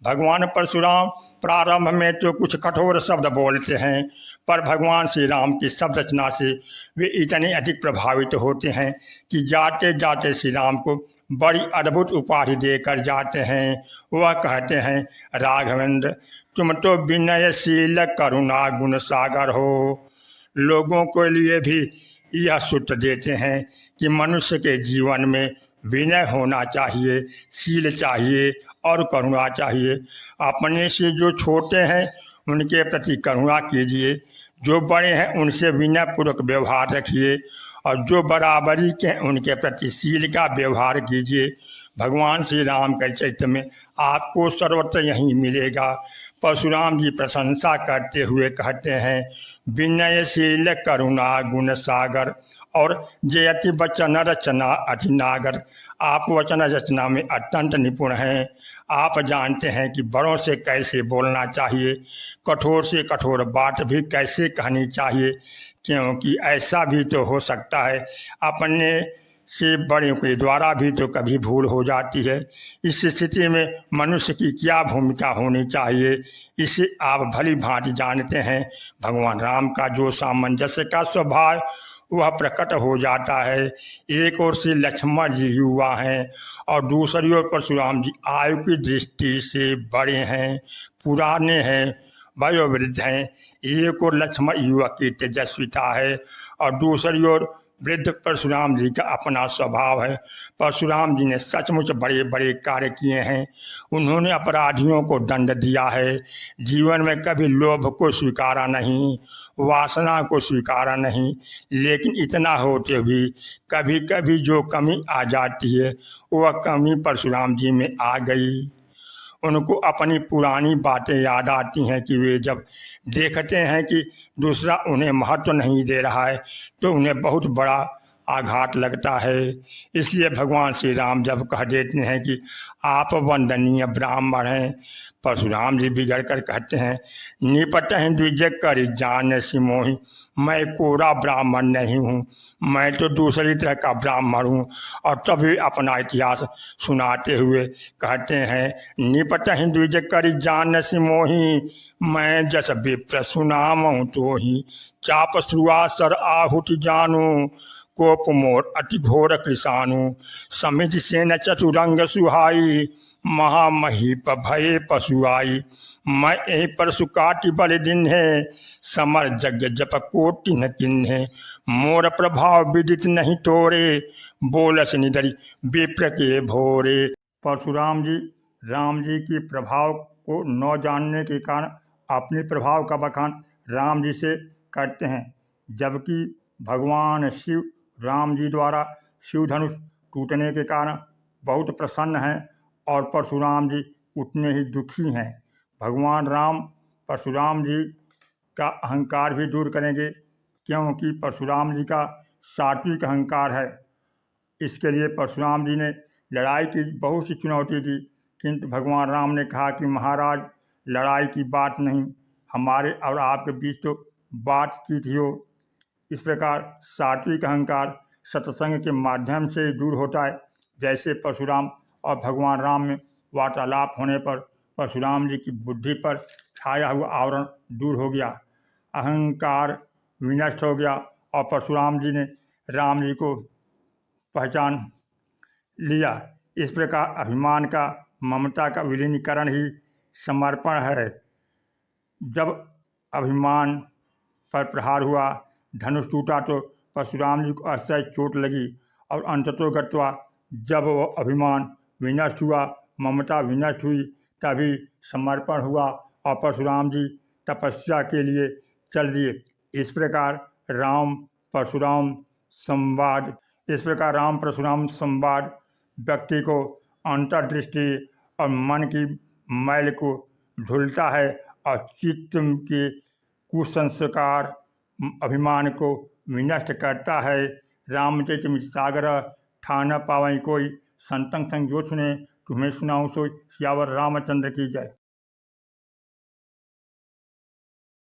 भगवान परशुराम प्रारंभ में तो कुछ कठोर शब्द बोलते हैं, पर भगवान श्री राम की शब्द रचना से वे इतने अधिक प्रभावित होते हैं कि जाते जाते श्री राम को बड़ी अद्भुत उपाधि देकर जाते हैं। वह कहते हैं, राघवेंद्र तुम तो विनयशील करुणा गुण सागर हो। लोगों के लिए भी यह सूत्र देते हैं कि मनुष्य के जीवन में विनय होना चाहिए, शील चाहिए और करुणा चाहिए। अपने से जो छोटे हैं उनके प्रति करुणा कीजिए, जो बड़े हैं उनसे विनयपूर्वक व्यवहार रखिए और जो बराबरी के हैं उनके प्रति शील का व्यवहार कीजिए। भगवान श्री राम के चरित्र में आपको सर्वत्र यही मिलेगा। परशुराम जी प्रशंसा करते हुए कहते हैं, विनयशील करुणा गुण सागर और जयति वचन रचना अतिनागर। आप वचन रचना में अत्यंत निपुण हैं। आप जानते हैं कि बड़ों से कैसे बोलना चाहिए, कठोर से कठोर बात भी कैसे कहनी चाहिए, क्योंकि ऐसा भी तो हो सकता है अपने से बड़ों के द्वारा भी तो कभी भूल हो जाती है। इस स्थिति में मनुष्य की क्या भूमिका होनी चाहिए, इसे आप भली भांति जानते हैं। भगवान राम का जो सामंजस्य का स्वभाव वह प्रकट हो जाता है। एक ओर से लक्ष्मण जी युवा हैं और दूसरी ओर परशुराम जी आयु की दृष्टि से बड़े हैं, पुराने हैं, वयोवृद्ध हैं। एक ओर लक्ष्मण युवक की तेजस्विता है और दूसरी ओर वृद्ध परशुराम जी का अपना स्वभाव है। परशुराम जी ने सचमुच बड़े बड़े कार्य किए हैं। उन्होंने अपराधियों को दंड दिया है, जीवन में कभी लोभ को स्वीकारा नहीं, वासना को स्वीकारा नहीं। लेकिन इतना होते भी कभी कभी जो कमी आ जाती है वह कमी परशुराम जी में आ गई। उनको अपनी पुरानी बातें याद आती हैं कि वे जब देखते हैं कि दूसरा उन्हें महत्व नहीं दे रहा है तो उन्हें बहुत बड़ा आघात लगता है। इसलिए भगवान श्री राम जब कह देते हैं कि आप वंदनीय ब्राह्मण हैं, परशुराम जी बिगड़ कर कहते हैं, निपट द्विज कर जान सिमोही, मैं कोरा ब्राह्मण नहीं हूँ, मैं तो दूसरी तरह का ब्राह्मण हूँ। और तभी अपना इतिहास सुनाते हुए कहते हैं, निपट द्विज कर जान सिमोही, मैं जस विप्र सुनाम तो ही, चाप श्रुआ सर आहुति जानू, कोप मोर अति घोर कृषाणु, समित सेन चतुरंग सुहाई, महामहीप भये पशुआई, मैं यही परशु काटि बल दिन है, समर जग जप कोटि न किन्हे, मोर प्रभाव विदित नहीं तोरे, बोलस निधरि विप्र के भोरे। परशुराम जी राम जी की प्रभाव को न जानने के कारण अपने प्रभाव का बखान राम जी से करते हैं, जबकि भगवान शिव राम जी द्वारा शिव धनुष टूटने के कारण बहुत प्रसन्न हैं और परशुराम जी उतने ही दुखी हैं। भगवान राम परशुराम जी का अहंकार भी दूर करेंगे, क्योंकि परशुराम जी का सात्विक अहंकार है। इसके लिए परशुराम जी ने लड़ाई की बहुत सी चुनौती दी, किंतु भगवान राम ने कहा कि महाराज लड़ाई की बात नहीं, हमारे और आपके बीच तो बातचीत ही हो। इस प्रकार सात्विक अहंकार सत्संग के माध्यम से दूर होता है। जैसे परशुराम और भगवान राम में वार्तालाप होने पर परशुराम जी की बुद्धि पर छाया हुआ आवरण दूर हो गया, अहंकार विनष्ट हो गया और परशुराम जी ने राम जी को पहचान लिया। इस प्रकार अभिमान का, ममता का विलीनीकरण ही समर्पण है। जब अभिमान पर प्रहार हुआ, धनुष टूटा, तो परशुराम जी को असह्य चोट लगी और अंततोगत्वा जब वो अभिमान विनष्ट हुआ, ममता विनष्ट हुई, तभी समर्पण हुआ और परशुराम जी तपस्या के लिए चल दिए। इस प्रकार राम परशुराम संवाद व्यक्ति को अंतर्दृष्टि और मन की मैल को धुलता है और चित्त के कुसंस्कार अभिमान को विनष्ट करता है। रामचरित सागर ठान पावई कोई, संतन संग जो सुने तुम्हें सुनाऊं सोई। सियावर रामचंद्र की जय।